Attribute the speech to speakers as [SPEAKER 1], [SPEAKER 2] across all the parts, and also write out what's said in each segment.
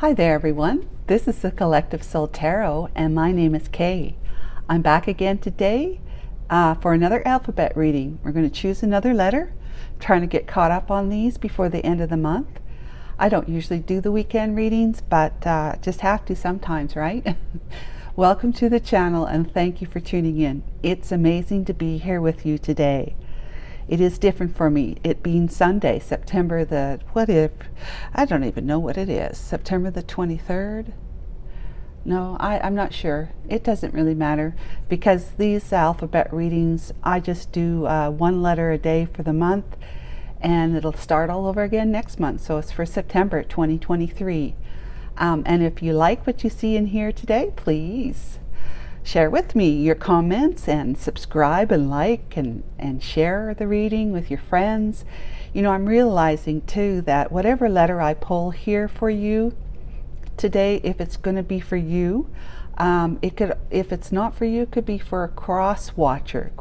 [SPEAKER 1] Hi there everyone, this is the Collective Soul Tarot and my name is Kay. I'm back again today for another alphabet reading. We're going to choose another letter, trying to get caught up on these before the end of the month. I don't usually do the weekend readings, but just have to sometimes, right? Welcome to the channel and thank you for tuning in. It's amazing to be here with you today. It is different for me, it being Sunday, September the, I don't even know what it is, September the 23rd? No, I'm not sure. It doesn't really matter because these alphabet readings, I just do one letter a day for the month and it'll start all over again next month. So it's for September 2023. And if you like what you see in here today, please share with me your comments and subscribe and like and share the reading with your friends. You know, I'm realizing too that whatever letter I pull here for you today, if it's going to be for you, it could, if it's not for you, it could be for a cross watcher,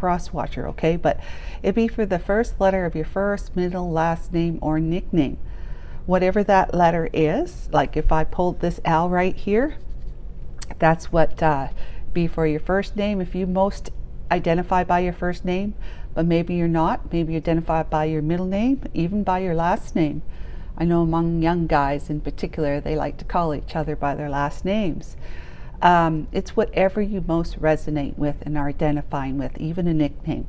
[SPEAKER 1] okay? But it'd be for the first letter of your first, middle, last name, or nickname. Whatever that letter is, like if I pulled this L right here, that's what be for your first name. If you most identify by your first name, but maybe you're not, maybe you identify by your middle name, even by your last name. I know among young guys in particular, they like to call each other by their last names. It's whatever you most resonate with and are identifying with, even a nickname.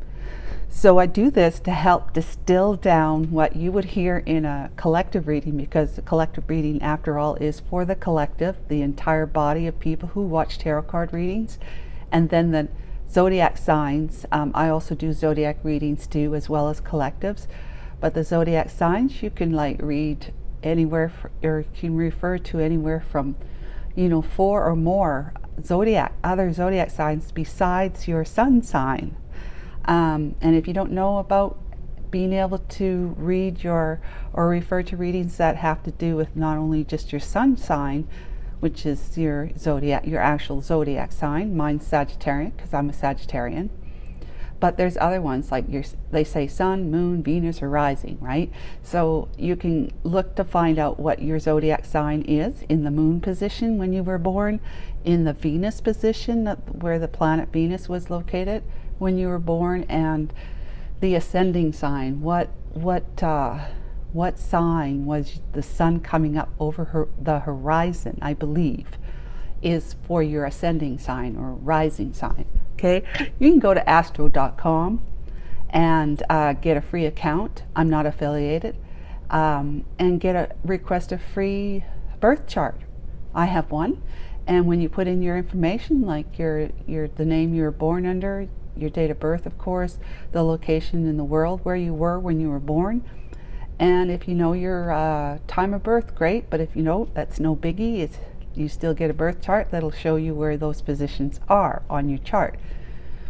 [SPEAKER 1] So I do this to help distill down what you would hear in a collective reading, because the collective reading, after all, is for the collective, the entire body of people who watch tarot card readings. And then the zodiac signs, I also do zodiac readings too, as well as collectives. But the zodiac signs, you can like read anywhere, or you can refer to anywhere from, you know, 4 or more other zodiac signs besides your sun sign. And if you don't know about being able to read or refer to readings that have to do with not only just your sun sign, which is your zodiac, your actual zodiac sign, mine's Sagittarian because I'm a Sagittarian, but there's other ones like they say sun, moon, Venus, or rising, right? So you can look to find out what your zodiac sign is in the moon position when you were born, in the Venus position where the planet Venus was located when you were born, and the ascending sign. What sign was the sun coming up over the horizon, I believe, is for your ascending sign or rising sign. Okay, you can go to astro.com and get a free account. I'm not affiliated, and request a free birth chart. I have one, and when you put in your information, like the name you were born under, your date of birth, of course, the location in the world where you were when you were born, and if you know your time of birth, great. But if you don't, that's no biggie. You still get a birth chart that'll show you where those positions are on your chart.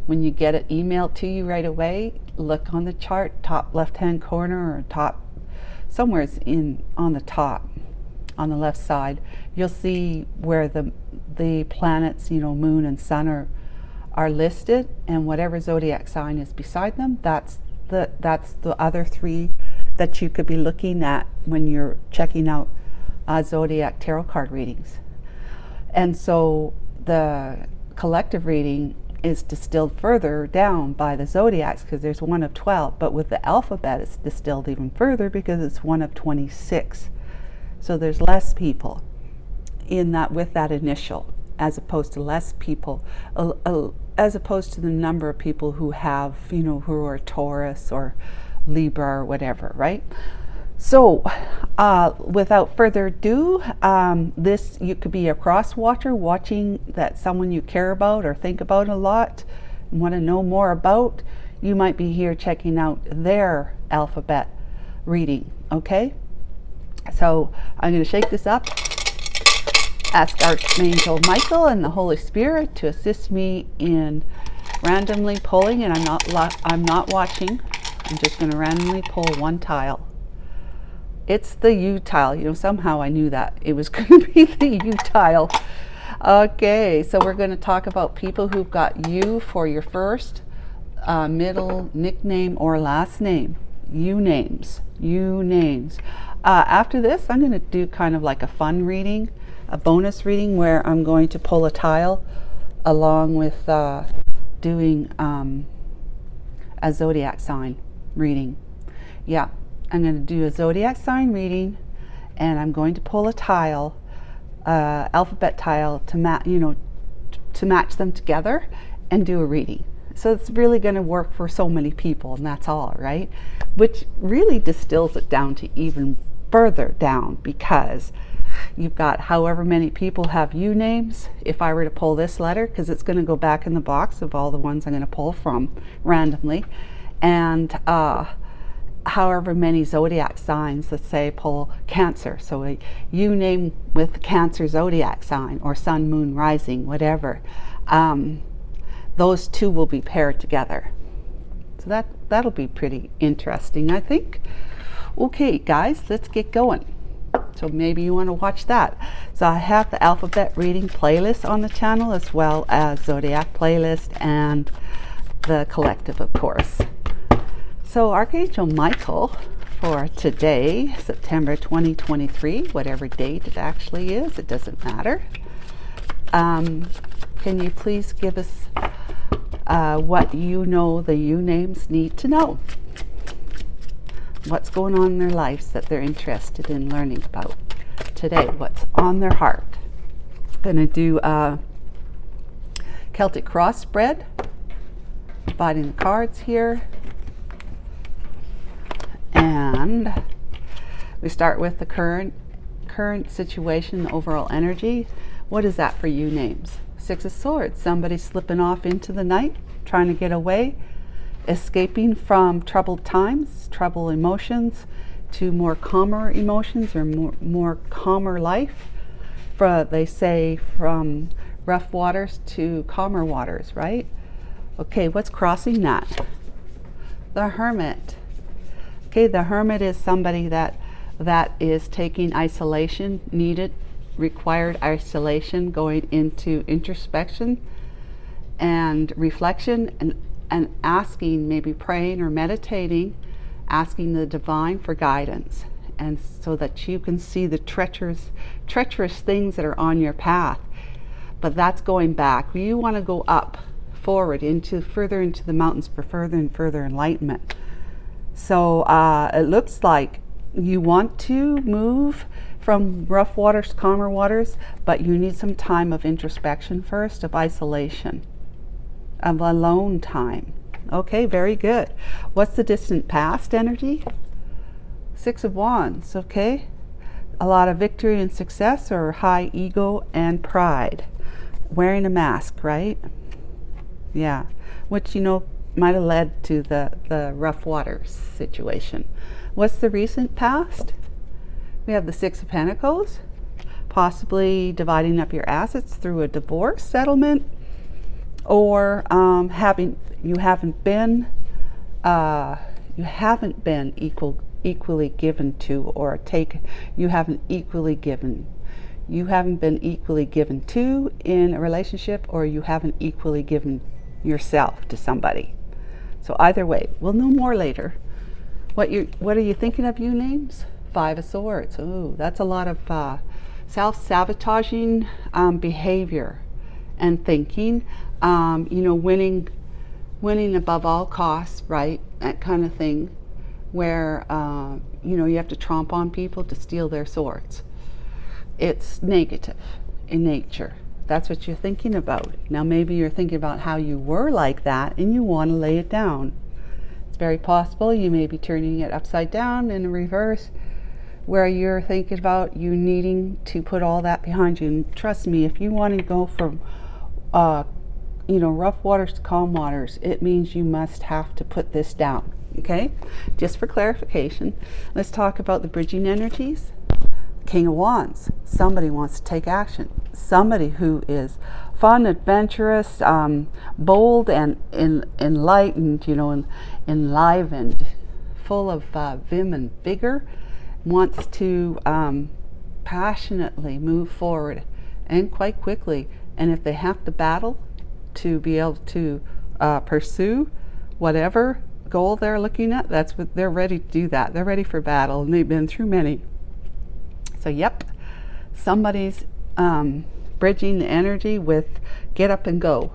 [SPEAKER 1] When you get it emailed to you right away, look on the chart, top left-hand corner, or top somewhere on the top, on the left side, you'll see where the planets, you know, moon and sun are listed, and whatever zodiac sign is beside them, that's the other 3 that you could be looking at when you're checking out zodiac tarot card readings. And so the collective reading is distilled further down by the zodiacs because there's 1 of 12, but with the alphabet it's distilled even further because it's 1 of 26. So there's less people in that with that initial, as opposed to less people, as opposed to the number of people who have, you know, who are Taurus or Libra or whatever, right? So without further ado, this, you could be a cross watcher watching that someone you care about or think about a lot and want to know more about. You might be here checking out their alphabet reading, okay? So I'm going to shake this up, ask Archangel Michael and the Holy Spirit to assist me in randomly pulling, and I'm not watching. I'm just going to randomly pull one tile. It's the U tile. You know, somehow I knew that it was going to be the U tile. Okay, so we're going to talk about people who've got U for your first, middle, nickname, or last name. U names. After this, I'm going to do kind of like a fun reading. a bonus reading where I'm going to pull a tile along with doing a zodiac sign reading. Yeah, I'm going to do a zodiac sign reading, and I'm going to pull a tile, alphabet tile, to match them together and do a reading. So it's really going to work for so many people, and that's all, right? Which really distills it down to even further down, because you've got however many people have you names. If I were to pull this letter, because it's going to go back in the box of all the ones I'm going to pull from randomly, and however many zodiac signs, let's say pull Cancer, so a you name with Cancer zodiac sign, or sun, moon, rising, whatever, those two will be paired together. So that'll be pretty interesting, I think. Okay guys, let's get going. So maybe you want to watch that. So I have the alphabet reading playlist on the channel, as well as zodiac playlist and the collective, of course. So Archangel Michael for today, September 2023, whatever date it actually is, it doesn't matter. Can you please give us what the you names need to know? What's going on in their lives that they're interested in learning about today? What's on their heart? I'm going to do Celtic cross spread, dividing the cards here. And we start with the current situation, overall energy. What is that for you names? Six of Swords, somebody slipping off into the night, trying to get away, escaping from troubled times, troubled emotions, to more calmer emotions, or more calmer life. They say from rough waters to calmer waters, right? Okay, what's crossing that? The Hermit. Okay, the Hermit is somebody that is taking isolation, required isolation, going into introspection and reflection, and asking, maybe praying or meditating, asking the divine for guidance, and so that you can see the treacherous things that are on your path. But that's going back. You want to go up, forward, further into the mountains for further and further enlightenment. So it looks like you want to move from rough waters to calmer waters, but you need some time of introspection first, of isolation, of alone time. Okay, very good. What's the distant past energy? Six of Wands, okay? A lot of victory and success, or high ego and pride. Wearing a mask, right? Yeah, which might have led to the rough waters situation. What's the recent past? We have the Six of Pentacles, possibly dividing up your assets through a divorce settlement, or you haven't been equally given to, or you haven't been equally given to in a relationship, or you haven't equally given yourself to somebody. So either way, we'll know more later. What are you thinking of, you names? Five of Swords. Oh, that's a lot of self-sabotaging behavior and thinking. Winning above all costs, right? That kind of thing, where you have to tromp on people to steal their swords. It's negative in nature. That's what you're thinking about. Now maybe you're thinking about how you were like that and you want to lay it down. It's very possible you may be turning it upside down in reverse, where you're thinking about you needing to put all that behind you. And trust me, if you want to go from rough waters to calm waters, it means you must have to put this down. Okay, just for clarification, let's talk about the bridging energies. King of Wands, somebody wants to take action. Somebody who is fun, adventurous, bold, and enlightened, enlivened, full of vim and vigor, wants to passionately move forward, and quite quickly. And if they have to battle to be able to pursue whatever goal they're looking at, that's what they're ready to do. That they're ready for battle, and they've been through many. So yep, somebody's bridging the energy with get up and go.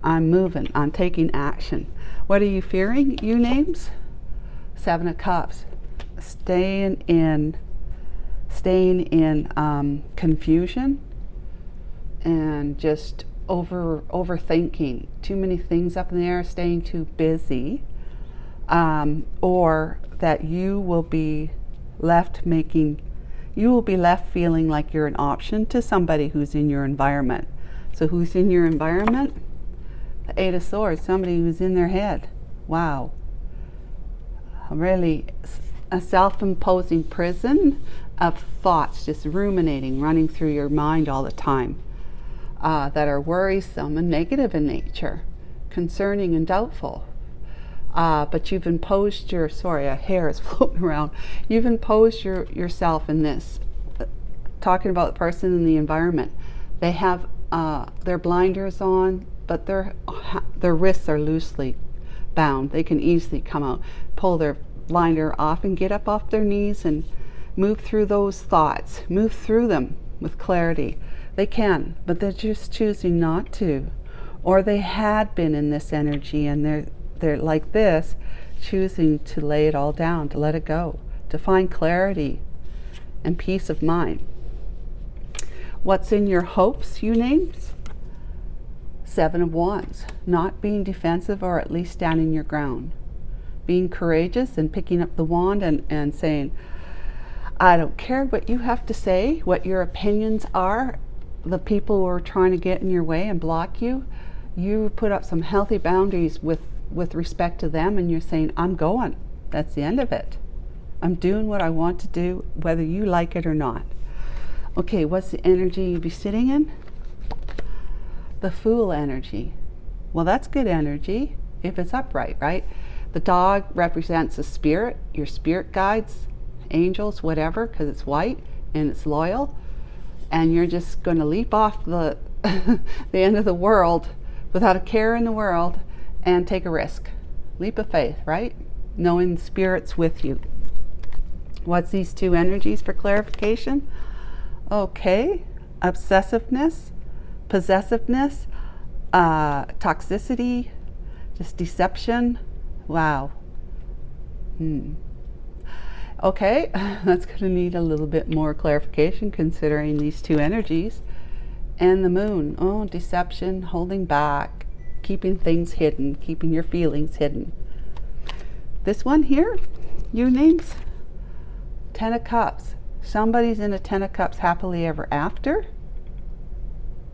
[SPEAKER 1] I'm moving. I'm taking action. What are you fearing, you names? 7 of Cups. Staying in confusion and just overthinking. Too many things up in the air, staying too busy. Or that you will be left feeling like you're an option to somebody who's in your environment. So who's in your environment? The 8 of Swords, somebody who's in their head. Wow. Really a self-imposing prison of thoughts just ruminating, running through your mind all the time, that are worrisome and negative in nature, concerning and doubtful. But you've imposed a hair is floating around. You've imposed yourself in this. Talking about the person in the environment. They have their blinders on, but their wrists are loosely bound. They can easily come out, pull their blinder off and get up off their knees and move through those thoughts. Move through them with clarity. They can, but they're just choosing not to. Or they had been in this energy and they're like this, choosing to lay it all down, to let it go, to find clarity and peace of mind. What's in your hopes, you names? 7 of Wands. Not being defensive, or at least standing your ground. Being courageous and picking up the wand and saying, I don't care what you have to say, what your opinions are, the people who are trying to get in your way and block you. You put up some healthy boundaries with respect to them, and you're saying, I'm going. That's the end of it. I'm doing what I want to do, whether you like it or not. Okay, what's the energy you be sitting in? The Fool energy. Well, that's good energy if it's upright, right? The dog represents a spirit, your spirit guides, angels, whatever, because it's white and it's loyal. And you're just going to leap off the the end of the world without a care in the world and take a risk. Leap of faith, right? Knowing the spirit's with you. What's these 2 energies for clarification? Okay, obsessiveness, possessiveness, toxicity, just deception. Wow. Okay, that's going to need a little bit more clarification considering these 2 energies. And the Moon. Oh, deception, holding back, keeping things hidden, keeping your feelings hidden. This one here, you names, 10 of Cups. Somebody's in a 10 of Cups happily ever after.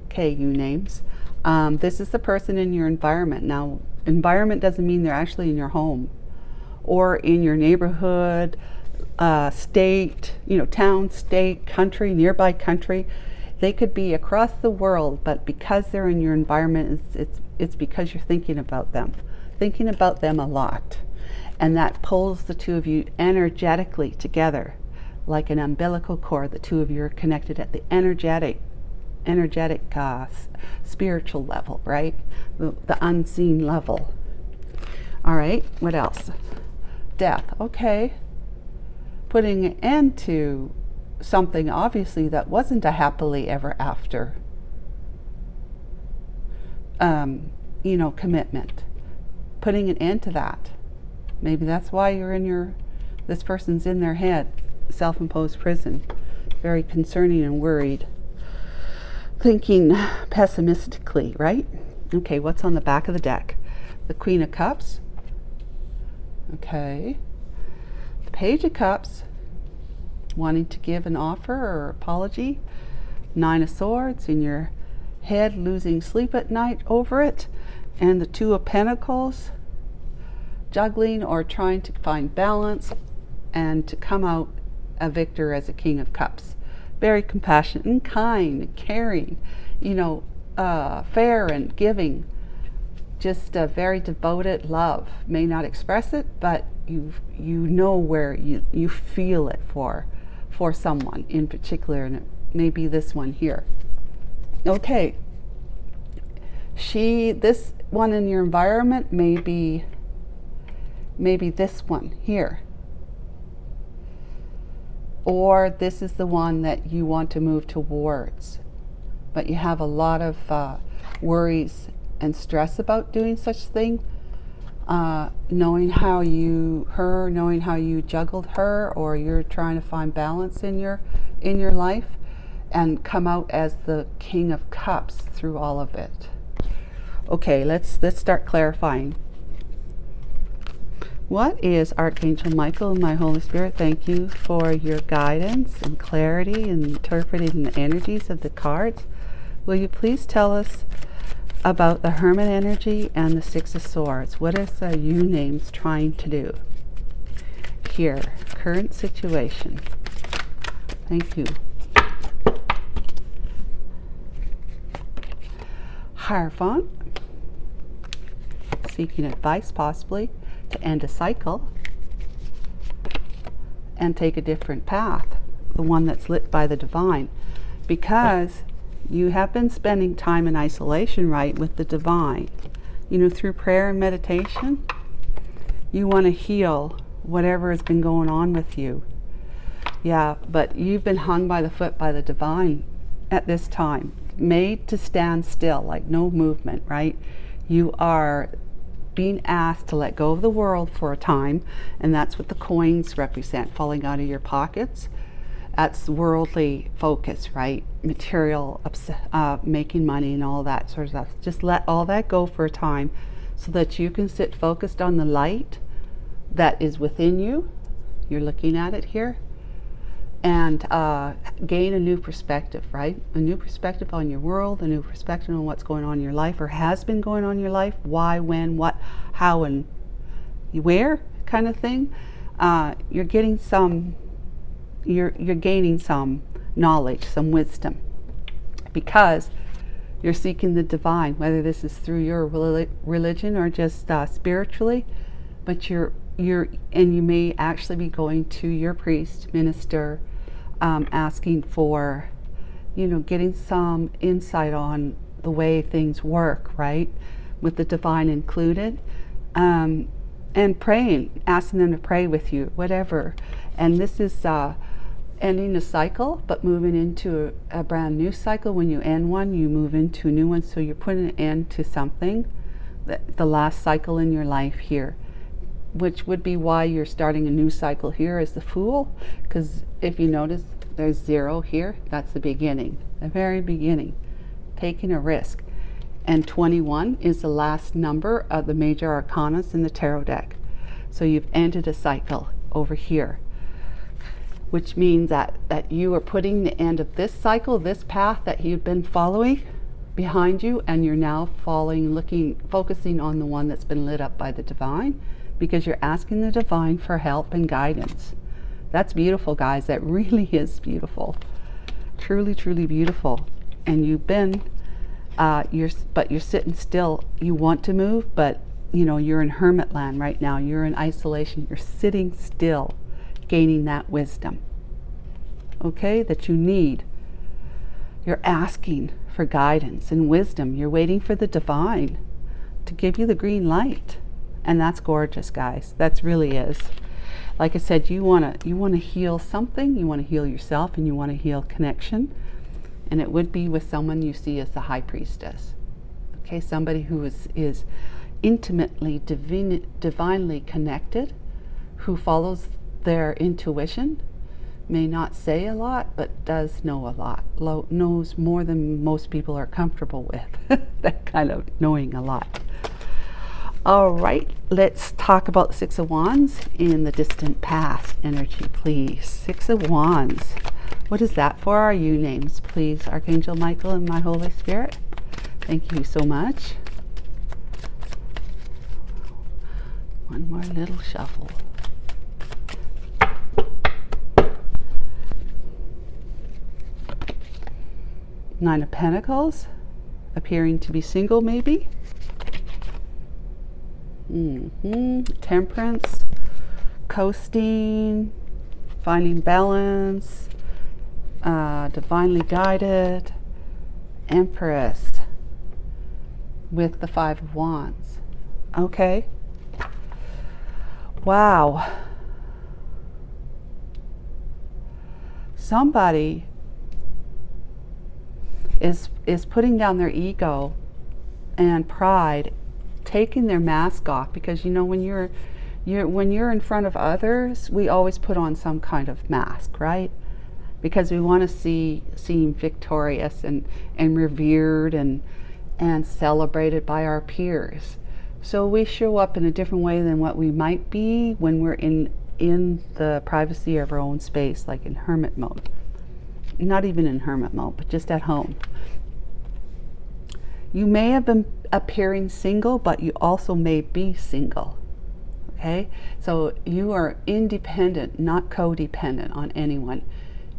[SPEAKER 1] Okay, you names. This is the person in your environment. Now, environment doesn't mean they're actually in your home or in your neighborhood, state, town, state, country, nearby country. They could be across the world, but because they're in your environment, it's because you're thinking about them a lot. And that pulls the 2 of you energetically together like an umbilical cord. The 2 of you are connected at the energetic spiritual level, right? The unseen level. All right, what else? Death. Okay. Putting an end to something obviously that wasn't a happily ever after. Commitment. Putting an end to that. Maybe that's why this person's in their head, self-imposed prison. Very concerning and worried. Thinking pessimistically, right? Okay, what's on the back of the deck? The Queen of Cups. Okay. The Page of Cups. Wanting to give an offer or apology. 9 of Swords, in your head, losing sleep at night over it. And the 2 of Pentacles, juggling or trying to find balance and to come out a victor as a King of Cups. Very compassionate and kind and caring, fair and giving. Just a very devoted love. May not express it, but you know where you feel it for someone in particular, and it may be this one here. Okay. This one in your environment may be this one here. Or this is the one that you want to move towards. but you have a lot of worries and stress about doing such thing. Knowing how you juggled her, or you're trying to find balance in your life, and come out as the King of Cups through all of it. Okay, let's start clarifying. What is Archangel Michael and my Holy Spirit? Thank you for your guidance and clarity in interpreting the energies of the cards. Will you please tell us about the Hermit energy and the Six of Swords? What is you names trying to do here? Current situation. Thank you. Hierophant. Seeking advice possibly to end a cycle and take a different path, the one that's lit by the divine, because you have been spending time in isolation, right, with the divine. You know, through prayer and meditation, you want to heal whatever has been going on with you. Yeah, but you've been hung by the foot by the divine at this time, made to stand still, like no movement, right? You are being asked to let go of the world for a time, and that's what the coins represent, falling out of your pockets. That's worldly focus, right? Material, making money and all that sort of stuff. Just let all that go for a time so that you can sit focused on the light that is within you. You're looking at it here. And gain a new perspective, right? A new perspective on your world, a new perspective on what's going on in your life, or has been going on in your life. Why, when, what, how, and where, kind of thing. You're getting some. You're gaining some knowledge, some wisdom, because you're seeking the divine. Whether this is through your religion or just spiritually, but you may actually be going to your priest, minister, asking for, getting some insight on the way things work, right? With the divine included, and praying, asking them to pray with you, whatever. And this is ending a cycle, but moving into a brand new cycle. When you end one, you move into a new one. So you're putting an end to something, the last cycle in your life here, which would be why you're starting a new cycle here as the Fool, because if you notice there's 0 here, that's the beginning, the very beginning, taking a risk. And 21 is the last number of the major arcanas in the tarot deck. So you've ended a cycle over here, which means that you are putting the end of this cycle, this path that you've been following behind you, and you're now focusing on the one that's been lit up by the divine, because you're asking the divine for help and guidance. That's beautiful, guys. That really is beautiful. Truly, truly beautiful. And you've been, you're sitting still. You want to move, but you're in hermit land right now. You're in isolation. You're sitting still, gaining that wisdom, okay, that you need. You're asking for guidance and wisdom. You're waiting for the divine to give you the green light. And that's gorgeous, guys. That really is. Like I said, you want to heal something. You want to heal yourself, and you want to heal connection. And it would be with someone you see as the high priestess. Okay, somebody who is intimately, divinely connected, who follows their intuition, may not say a lot, but does know a lot. Knows more than most people are comfortable with. That kind of knowing a lot. All right, let's talk about the Six of Wands in the distant past energy, please. Six of Wands. What is that for our you names, please? Archangel Michael and my Holy Spirit. Thank you so much. One more little shuffle. Nine of Pentacles, appearing to be single maybe. Temperance, coasting, finding balance, divinely guided, Empress with the Five of Wands. Okay. Wow. Somebody is putting down their ego and pride, taking their mask off, because you know, when you're in front of others, we always put on some kind of mask, right? Because we want to seem victorious and revered and celebrated by our peers. So we show up in a different way than what we might be when we're in the privacy of our own space, like in hermit mode. Not even in hermit mode, but just at home. You may have been appearing single, but you also may be single. Okay? So you are independent, not codependent on anyone.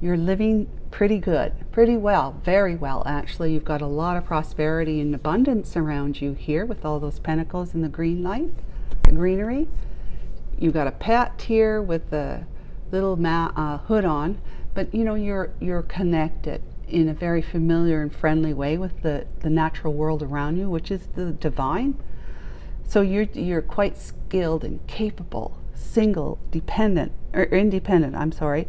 [SPEAKER 1] You're living pretty good, pretty well, very well actually. You've got a lot of prosperity and abundance around you here with all those pentacles and the green light, the greenery. You've got a pet here with the little hood on, but you know, you're connected in a very familiar and friendly way with the natural world around you, which is the divine. So you're quite skilled and capable, single, dependent, or independent, I'm sorry.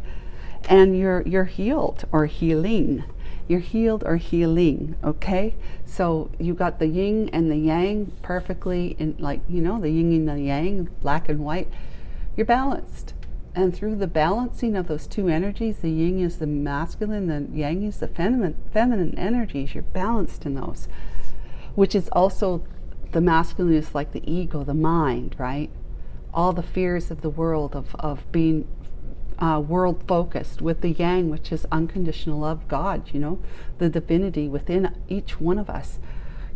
[SPEAKER 1] And you're healed or healing. You're healed or healing, okay? So you got the yin and the yang perfectly in, like, you know, the yin and the yang, black and white. You're balanced. And through the balancing of those two energies, the yin is the masculine, the yang is the feminine energies. You're balanced in those, which is also, the masculine is like the ego, the mind, right? All the fears of the world, of being world focused, with the yang, which is unconditional love, God, you know, the divinity within each one of us.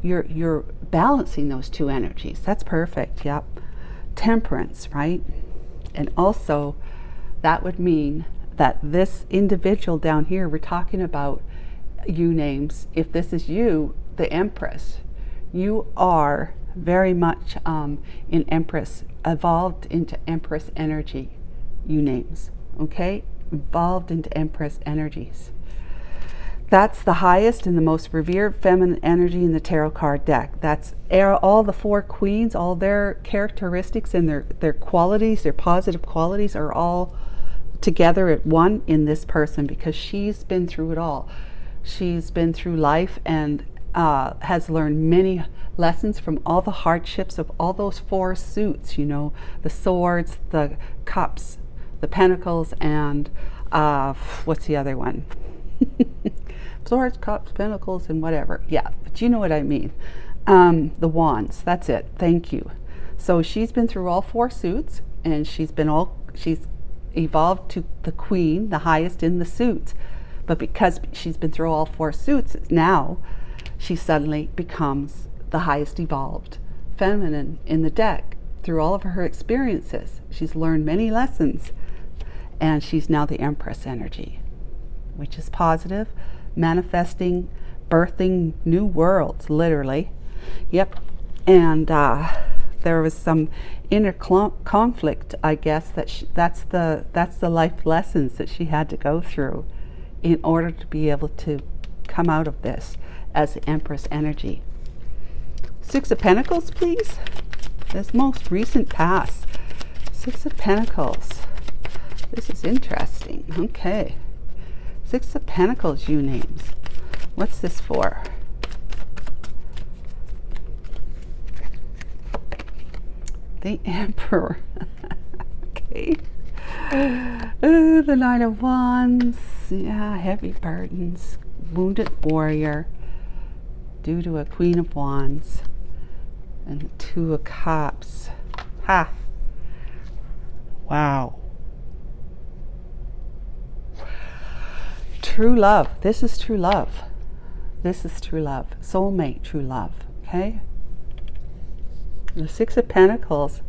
[SPEAKER 1] You're balancing those two energies. That's perfect. Yep. Temperance, right? And also that would mean that this individual down here, we're talking about you names. If this is you, the Empress, you are very much in Empress, evolved into Empress energy, you names. Okay, evolved into Empress energies. That's the highest and the most revered feminine energy in the tarot card deck. That's all the four queens, all their characteristics and their qualities, their positive qualities are all together at one in this person, because she's been through it all. She's been through life and has learned many lessons from all the hardships of all those four suits, you know, the swords, the cups, the pentacles, and what's the other one? Swords, cups, pentacles, and whatever. Yeah, but you know what I mean. The wands, that's it. Thank you. So she's been through all four suits, and she's evolved to the queen, the highest in the suits. But because she's been through all four suits, now she suddenly becomes the highest evolved feminine in the deck. Through all of her experiences, she's learned many lessons, and she's now the Empress energy, which is positive, manifesting, birthing new worlds, literally. Yep. And there was some inner conflict, I guess, that's the life lessons that she had to go through in order to be able to come out of this as the Empress energy. Six of Pentacles, please. This most recent past. Six of Pentacles. This is interesting. Okay. Six of Pentacles, you names. What's this for? The Emperor. Okay. Ooh, the Nine of Wands. Yeah, heavy burdens. Wounded warrior. Due to a Queen of Wands. And the Two of Cups. Ha! Wow. True love. This is true love. This is true love. Soulmate true love. Okay? The Six of Pentacles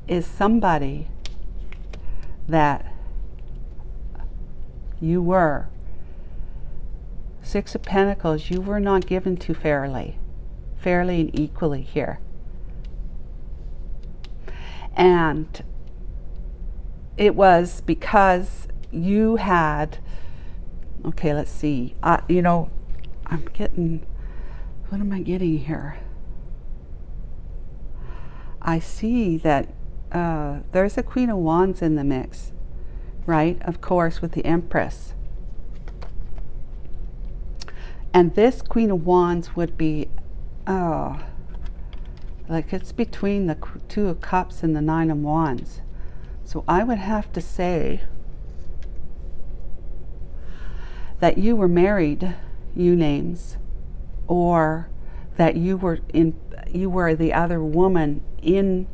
[SPEAKER 1] is somebody that you were. Six of Pentacles, you were not given to fairly and equally here. And it was because you had, okay, let's see. You know, I'm getting, what am I getting here? I see that there's a Queen of Wands in the mix, right? Of course, with the Empress. And this Queen of Wands would be, like it's between the Two of Cups and the Nine of Wands. So I would have to say that you were married, you names, or that you were the other woman in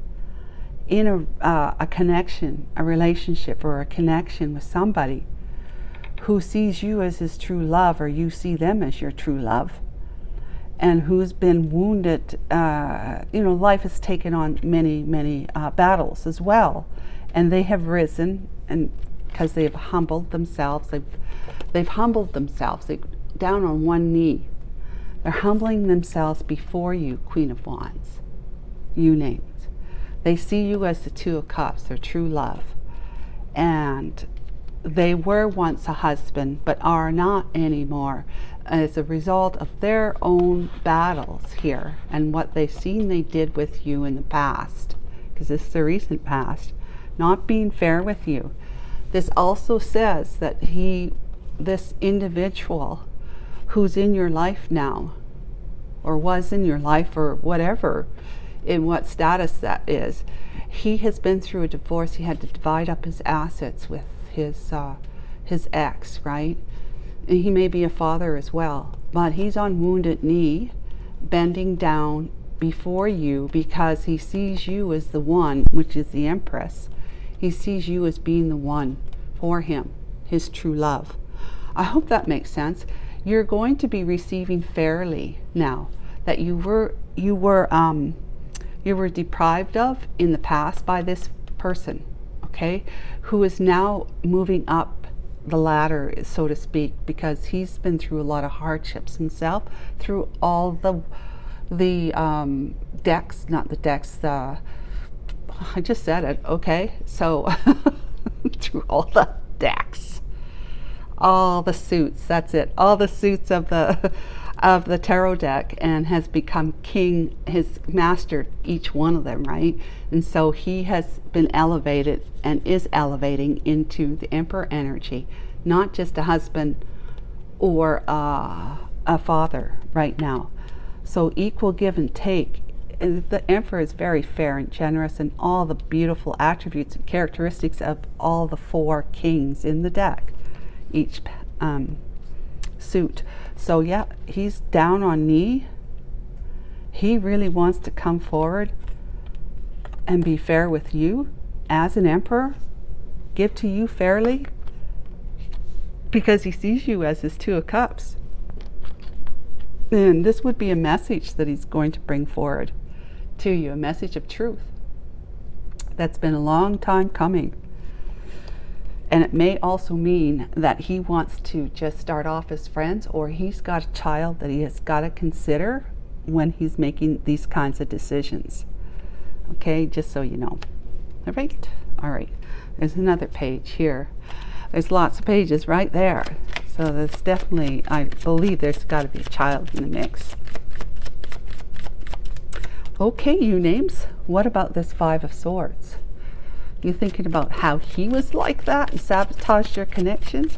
[SPEAKER 1] a connection, a relationship, or a connection with somebody who sees you as his true love, or you see them as your true love, and who's been wounded. Life has taken on many battles as well, and they have risen, and because they've humbled themselves, they've humbled themselves. They're down on one knee. They're humbling themselves before you, Queen of Wands, you names. They see you as the Two of Cups, their true love, and they were once a husband, but are not anymore as a result of their own battles here and what they've seen they did with you in the past, because this is the recent past, not being fair with you. This also says that this individual who's in your life now, or was in your life, or whatever, in what status that is, he has been through a divorce. He had to divide up his assets with his ex, right? And he may be a father as well, but he's on wounded knee, bending down before you because he sees you as the one, which is the Empress. He sees you as being the one for him, his true love. I hope that makes sense. You're going to be receiving fairly now that you were deprived of in the past by this person, okay, who is now moving up the ladder, so to speak, because he's been through a lot of hardships himself, through all the decks, not the decks, I just said it, okay, so through all the decks, all the suits, that's it, all the suits of the tarot deck, and has become king, has mastered each one of them, right? And so he has been elevated and is elevating into the Emperor energy, not just a husband or a father right now. So equal give and take. And the Emperor is very fair and generous, and all the beautiful attributes and characteristics of all the four kings in the deck, each suit. So yeah, he's down on knee. He really wants to come forward and be fair with you as an emperor, give to you fairly, because he sees you as his Two of Cups. And this would be a message that he's going to bring forward to you, a message of truth that's been a long time coming. And it may also mean that he wants to just start off as friends, or he's got a child that he has got to consider when he's making these kinds of decisions. Okay, just so you know. All right. There's another page here. There's lots of pages right there. So there's definitely, I believe there's got to be a child in the mix. Okay, you names, what about this Five of Swords? You thinking about how he was like that and sabotaged your connection?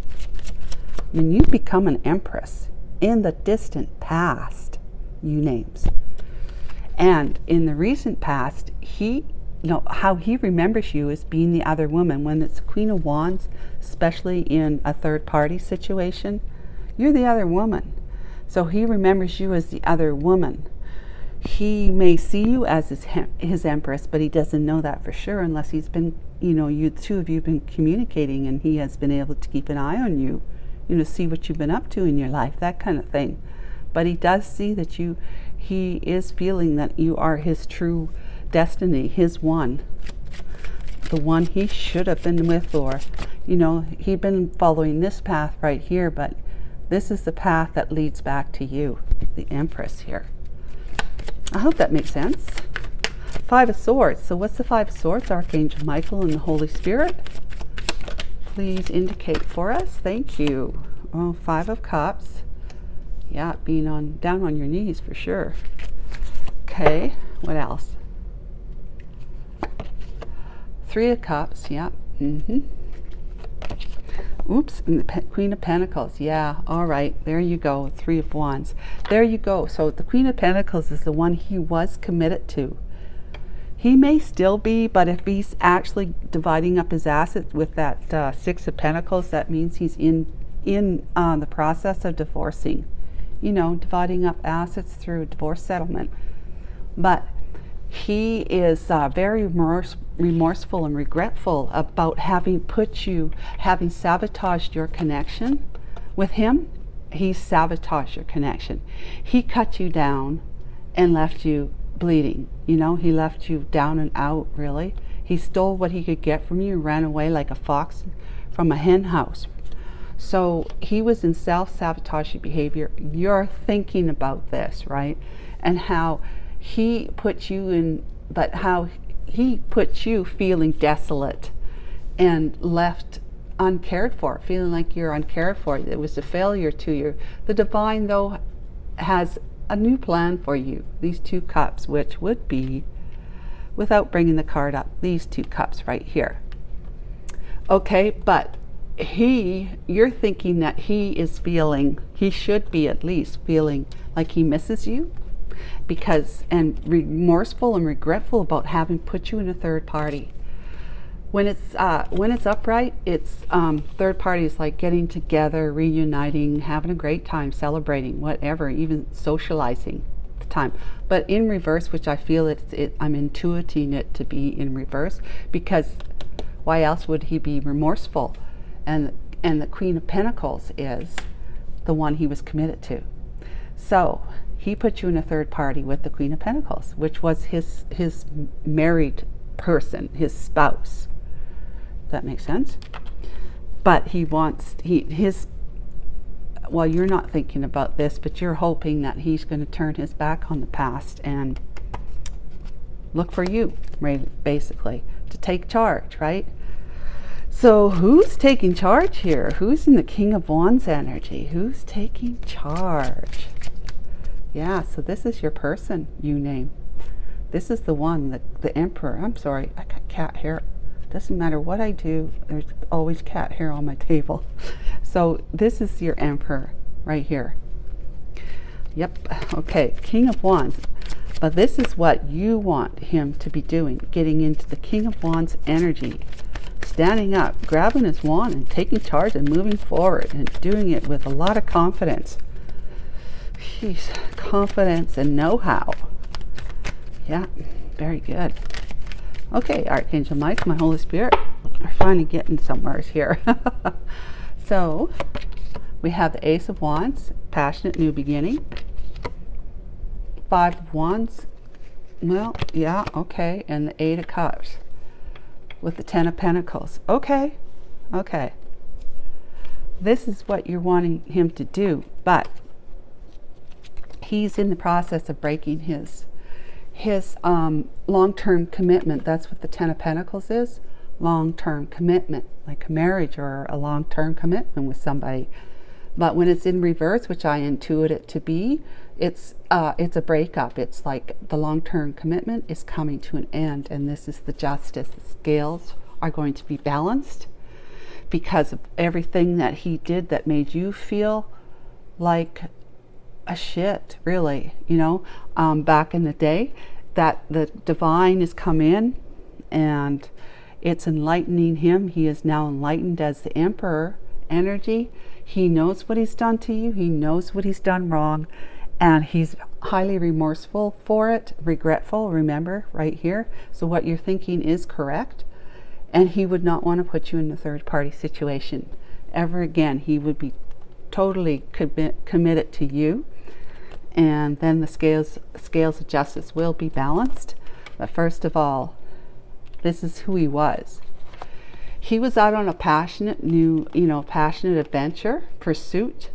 [SPEAKER 1] I mean, you've become an empress in the distant past, you names. And in the recent past, how he remembers you as being the other woman. When it's Queen of Wands, especially in a third party situation, you're the other woman. So he remembers you as the other woman. He may see you as his empress, but he doesn't know that for sure unless he's been, you two of you have been communicating, and he has been able to keep an eye on you, see what you've been up to in your life, that kind of thing. But he does see that he is feeling that you are his true destiny, his one, the one he should have been with, or, he'd been following this path right here, but this is the path that leads back to you, the Empress here. I hope that makes sense. Five of Swords. So what's the Five of Swords? Archangel Michael and the Holy Spirit. Please indicate for us. Thank you. Oh, Five of Cups. Yeah, being down on your knees for sure. Okay, what else? Three of Cups. Yeah. Oops, and the Queen of Pentacles. Yeah, all right, there you go. Three of Wands. There you go. So the Queen of Pentacles is the one he was committed to. He may still be, but if he's actually dividing up his assets with that Six of Pentacles, that means he's in the process of divorcing. You know, dividing up assets through divorce settlement. But he is very remorseful and regretful about having sabotaged your connection with him. He sabotaged your connection. He cut you down and left you bleeding. You know, he left you down and out, really. He stole what he could get from you and ran away like a fox from a hen house. So he was in self-sabotaging behavior. You're thinking about this, right? And how he put you in, but how he put you feeling desolate and left uncared for, feeling like you're uncared for. It was a failure to you. The divine, though, has a new plan for you. These two cups, which would be, without bringing the card up, these two cups right here. Okay, but you're thinking that he should be at least feeling like he misses you, and remorseful and regretful about having put you in a third party. When it's upright, it's third parties like getting together, reuniting, having a great time, celebrating, whatever, even socializing at the time. But in reverse, which I feel I'm intuiting it to be in reverse, because why else would he be remorseful? And the Queen of Pentacles is the one he was committed to. So he put you in a third party with the Queen of Pentacles, which was his married person, his spouse. That makes sense? But well, you're not thinking about this, but you're hoping that he's going to turn his back on the past and look for you, basically, to take charge, right? So who's taking charge here? Who's in the King of Wands energy? Who's taking charge? Yeah, so this is your person you name. This is the one, the Emperor. I'm sorry, I got cat hair. Doesn't matter what I do, there's always cat hair on my table. So this is your Emperor right here. Yep, okay, King of Wands. But this is what you want him to be doing, getting into the King of Wands energy. Standing up, grabbing his wand and taking charge and moving forward and doing it with a lot of confidence. Jeez, confidence and know-how. Yeah, very good. Okay, Archangel Mike, my Holy Spirit, we're finally getting somewhere here. So, we have the Ace of Wands, passionate new beginning. Five of Wands, well, yeah, okay, and the Eight of Cups with the Ten of Pentacles. Okay, okay. This is what you're wanting him to do, but he's in the process of breaking his long-term commitment. That's what the Ten of Pentacles is. Long-term commitment, like a marriage or a long-term commitment with somebody. But when it's in reverse, which I intuit it to be, it's a breakup. It's like the long-term commitment is coming to an end, and this is the justice. The scales are going to be balanced because of everything that he did that made you feel like a shit, really, you know, back in the day, that the divine has come in and it's enlightening him. He is now enlightened as the Emperor energy. He knows what he's done to you. He knows what he's done wrong, and he's highly remorseful for it, regretful, remember, right here. So what you're thinking is correct, and he would not want to put you in a third party situation ever again. He would be totally committed to you. And then the scales of justice will be balanced. But first of all, this is who he was. He was out on a passionate adventure, pursuit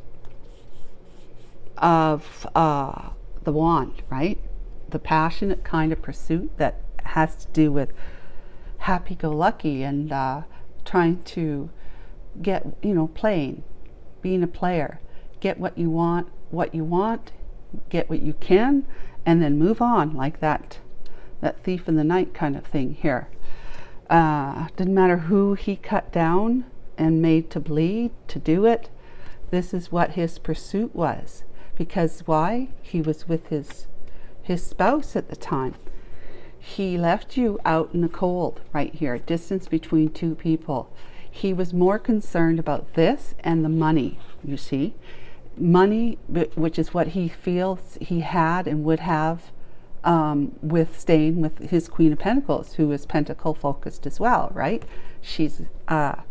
[SPEAKER 1] of the wand, right? The passionate kind of pursuit that has to do with happy-go-lucky and trying to get, playing, being a player, get what you want, get what you can, and then move on, like that thief in the night kind of thing here. Didn't matter who he cut down and made to bleed to do it. This is what his pursuit was. Because why? He was with his spouse at the time. He left you out in the cold right here, distance between two people. He was more concerned about this and the money, you see. Money, which is what he feels he had and would have with staying with his Queen of Pentacles, who is pentacle focused as well, right? She's got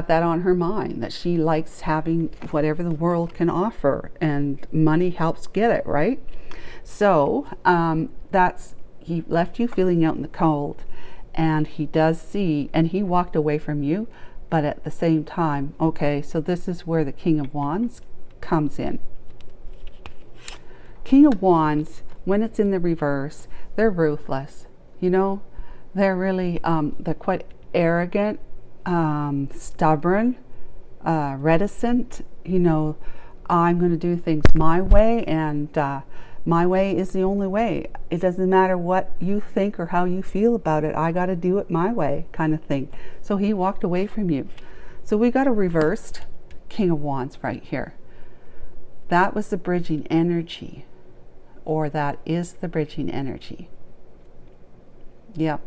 [SPEAKER 1] that on her mind, that she likes having whatever the world can offer, and money helps get it, right? So he left you feeling out in the cold, and he does see, and he walked away from you, but at the same time, okay, so this is where the King of Wands comes in. King of Wands, when it's in the reverse, they're ruthless. You know, they're really, they're quite arrogant, stubborn, reticent. You know, I'm going to do things my way, and my way is the only way. It doesn't matter what you think or how you feel about it. I got to do it my way, kind of thing. So he walked away from you. So we got a reversed King of Wands right here. That was the bridging energy, or that is the bridging energy. Yep.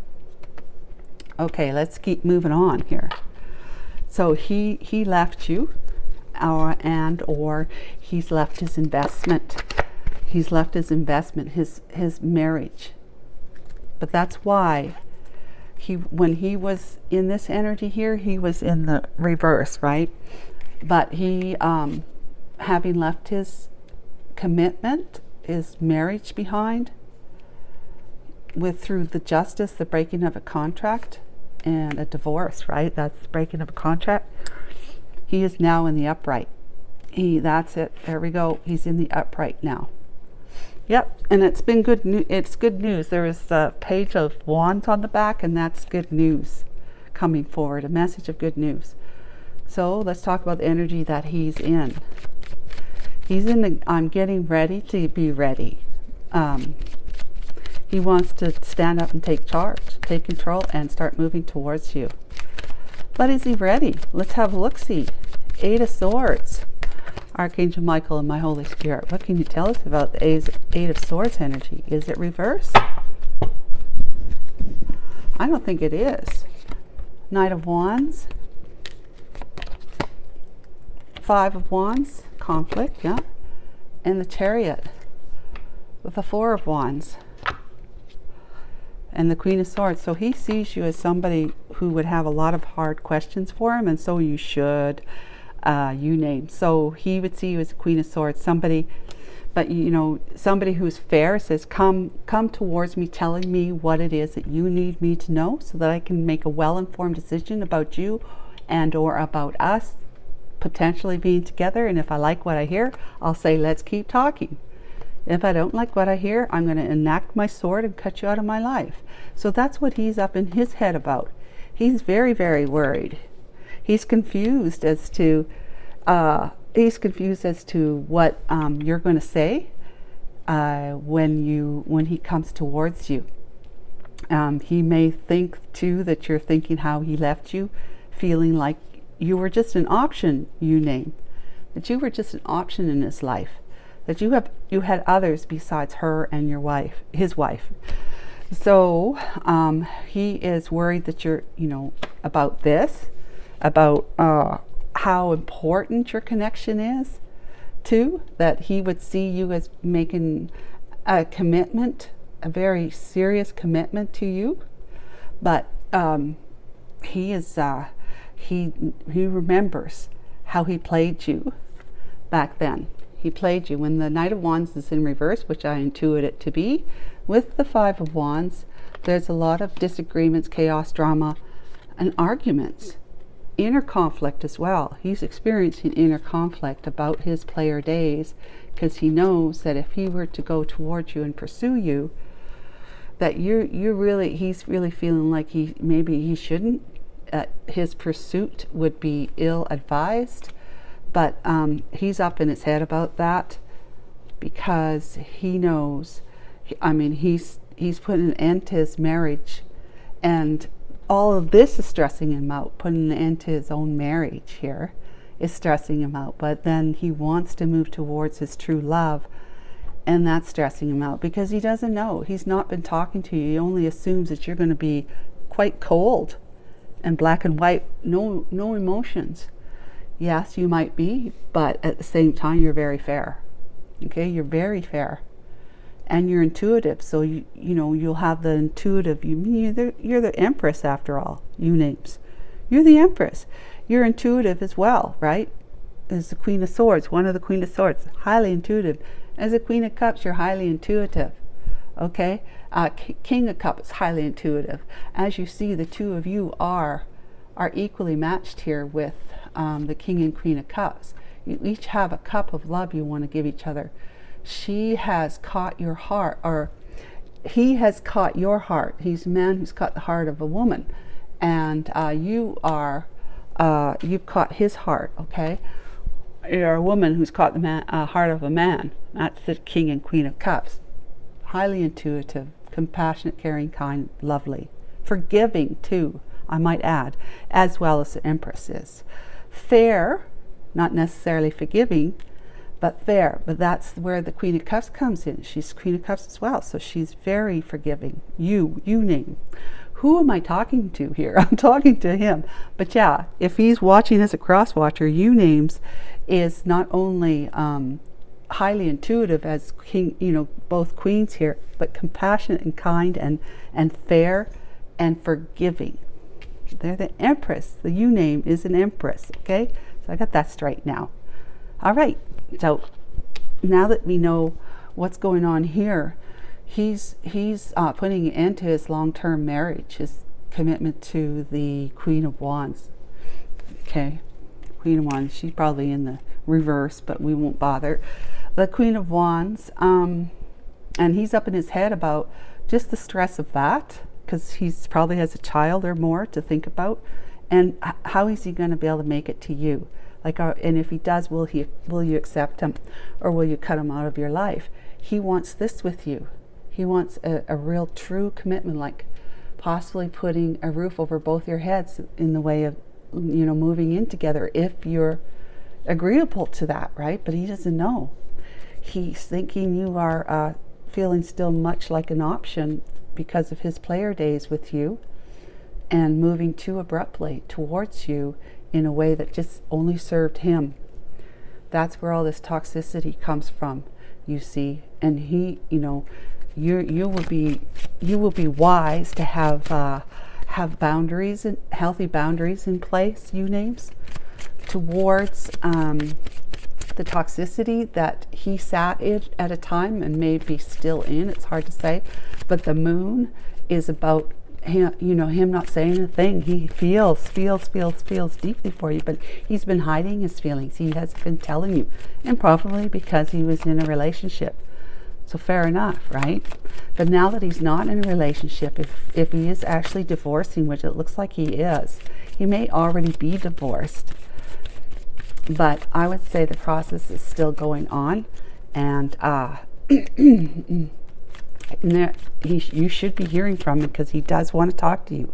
[SPEAKER 1] Okay, let's keep moving on here. So he left you, or he's left his investment. He's left his investment, his marriage. But that's why when he was in this energy here, he was in the reverse, right? But he, having left his commitment, his marriage behind, through the justice, the breaking of a contract, and a divorce, right? That's the breaking of a contract. He is now in the upright. That's it. There we go. He's in the upright now. Yep, and it's been good. It's good news. There is a page of wands on the back, and that's good news coming forward. A message of good news. So let's talk about the energy that he's in. He's in the, I'm getting ready to be ready. He wants to stand up and take charge, take control, and start moving towards you. But is he ready? Let's have a look-see. 8 of Swords. Archangel Michael and my Holy Spirit. What can you tell us about the 8 of Swords energy? Is it reverse? I don't think it is. Knight of Wands. 5 of Wands. Conflict, yeah. And the Chariot with the 4 of Wands. And the Queen of Swords. So he sees you as somebody who would have a lot of hard questions for him, and so you should. You name. So he would see you as a Queen of Swords, somebody, but you know, somebody who's fair, says, come towards me, telling me what it is that you need me to know, so that I can make a well-informed decision about you and or about us potentially being together. And if I like what I hear, I'll say, let's keep talking. If I don't like what I hear, I'm going to enact my sword and cut you out of my life. So that's what he's up in his head about. He's very, very worried. He's confused as to what you're going to say when he comes towards you. He may think too that you're thinking how he left you, feeling like you were just an option. You name that you were just an option in his life. That you had others besides her and your wife, his wife. So he is worried that you're, about this. About how important your connection is, too, that he would see you as making a commitment, a very serious commitment to you. But he remembers how he played you back then. He played you when the Knight of Wands is in reverse, which I intuit it to be. With the 5 of Wands, there's a lot of disagreements, chaos, drama, and arguments. Inner conflict as well. He's experiencing inner conflict about his player days, because he knows that if he were to go towards you and pursue you, that he's really feeling like he shouldn't. His pursuit would be ill-advised, but he's up in his head about that, because he knows. He's putting an end to his marriage, and all of this is stressing him out. Putting an end to his own marriage here is stressing him out. But then he wants to move towards his true love, and that's stressing him out because he doesn't know. He's not been talking to you. He only assumes that you're going to be quite cold and black and white, no emotions. Yes, you might be, but at the same time, you're very fair. Okay, you're very fair. And you're intuitive, so you'll have the intuitive. You're the Empress after all. You names, you're the Empress. You're intuitive as well, right? As the Queen of Swords, one of the Queen of Swords, highly intuitive. As a Queen of Cups, you're highly intuitive. Okay, King of Cups, highly intuitive. As you see, the two of you are equally matched here with the King and Queen of Cups. You each have a cup of love you want to give each other. She has caught your heart, or he has caught your heart. He's a man who's caught the heart of a woman, and you've caught his heart. Okay, you're a woman who's caught the heart of a man. That's the King and Queen of Cups. Highly intuitive, compassionate, caring, kind, lovely, forgiving too, I might add, as well as the Empress is. Fair, not necessarily forgiving, but fair. But that's where the Queen of Cups comes in. She's Queen of Cups as well, so she's very forgiving. You name. Who am I talking to here? I'm talking to him. But yeah, if he's watching as a cross watcher, you names is not only highly intuitive as king, both queens here, but compassionate and kind and fair and forgiving. They're the Empress. The you name is an Empress. Okay, so I got that straight now. All right. So now that we know what's going on here, he's putting an end to his long-term marriage, his commitment to the Queen of Wands. Okay, Queen of Wands. She's probably in the reverse, but we won't bother. The Queen of Wands, and he's up in his head about just the stress of that, because he's probably has a child or more to think about, and how is he going to be able to make it to you? And if he does, will you accept him, or will you cut him out of your life? He wants this with you. He wants a real true commitment, like possibly putting a roof over both your heads in the way of, moving in together if you're agreeable to that, right? But he doesn't know. He's thinking you are feeling still much like an option because of his player days with you, and moving too abruptly towards you in a way that just only served him. That's where all this toxicity comes from, you see. And he, you will be wise to have boundaries, and healthy boundaries in place, you names, towards the toxicity that he sat in at a time and may be still in. It's hard to say, but the moon is about him, him not saying a thing. He feels deeply for you, but he's been hiding his feelings. He hasn't been telling you, and probably because he was in a relationship. So fair enough, right? But now that he's not in a relationship, if he is actually divorcing, which it looks like he is, he may already be divorced. But I would say the process is still going on, and you should be hearing from him, because he does want to talk to you.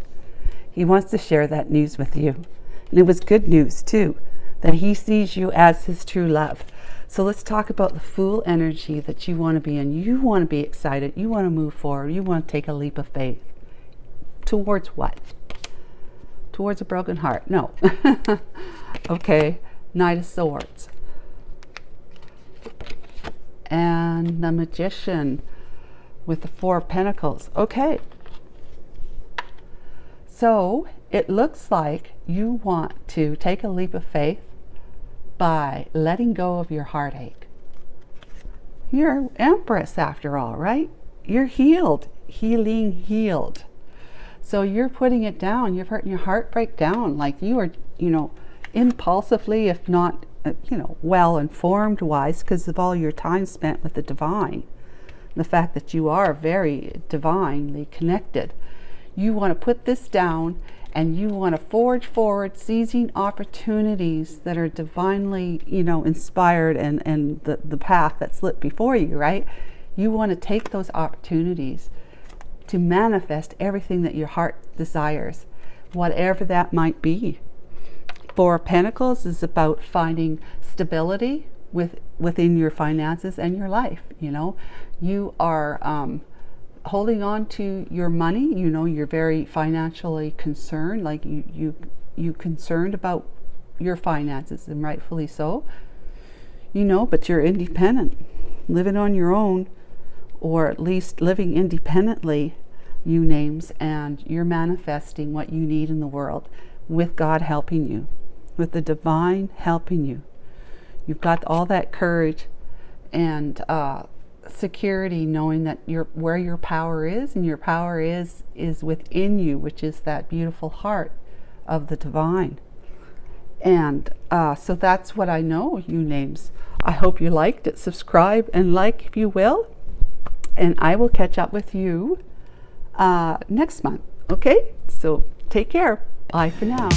[SPEAKER 1] He wants to share that news with you. And it was good news too, that he sees you as his true love. So let's talk about the Fool energy that you want to be in. You want to be excited. You want to move forward. You want to take a leap of faith. Towards what? Towards a broken heart? No. Okay. Knight of Swords. And the Magician with the Four of Pentacles. Okay. So it looks like you want to take a leap of faith by letting go of your heartache. You're Empress after all, right? You're healed. Healed. So you're putting it down. You're hurting your heart break down. Like you are, impulsively, if not, well informed wise, because of all your time spent with the divine. The fact that you are very divinely connected. You want to put this down, and you want to forge forward, seizing opportunities that are divinely, inspired, and the path that's lit before you, right? You want to take those opportunities to manifest everything that your heart desires. whatever that might be. Four of Pentacles is about finding stability within your finances and your life. You know, you are holding on to your money. You know, you're very financially concerned, like you concerned about your finances, and rightfully so. You know, but you're independent, living on your own, or at least living independently, you names, and you're manifesting what you need in the world with God helping you, with the divine helping you. You've got all that courage and security, knowing that where your power is, and your power is within you, which is that beautiful heart of the divine. And so that's what I know, you names. I hope you liked it. Subscribe and like if you will. And I will catch up with you next month. Okay? So take care. Bye for now.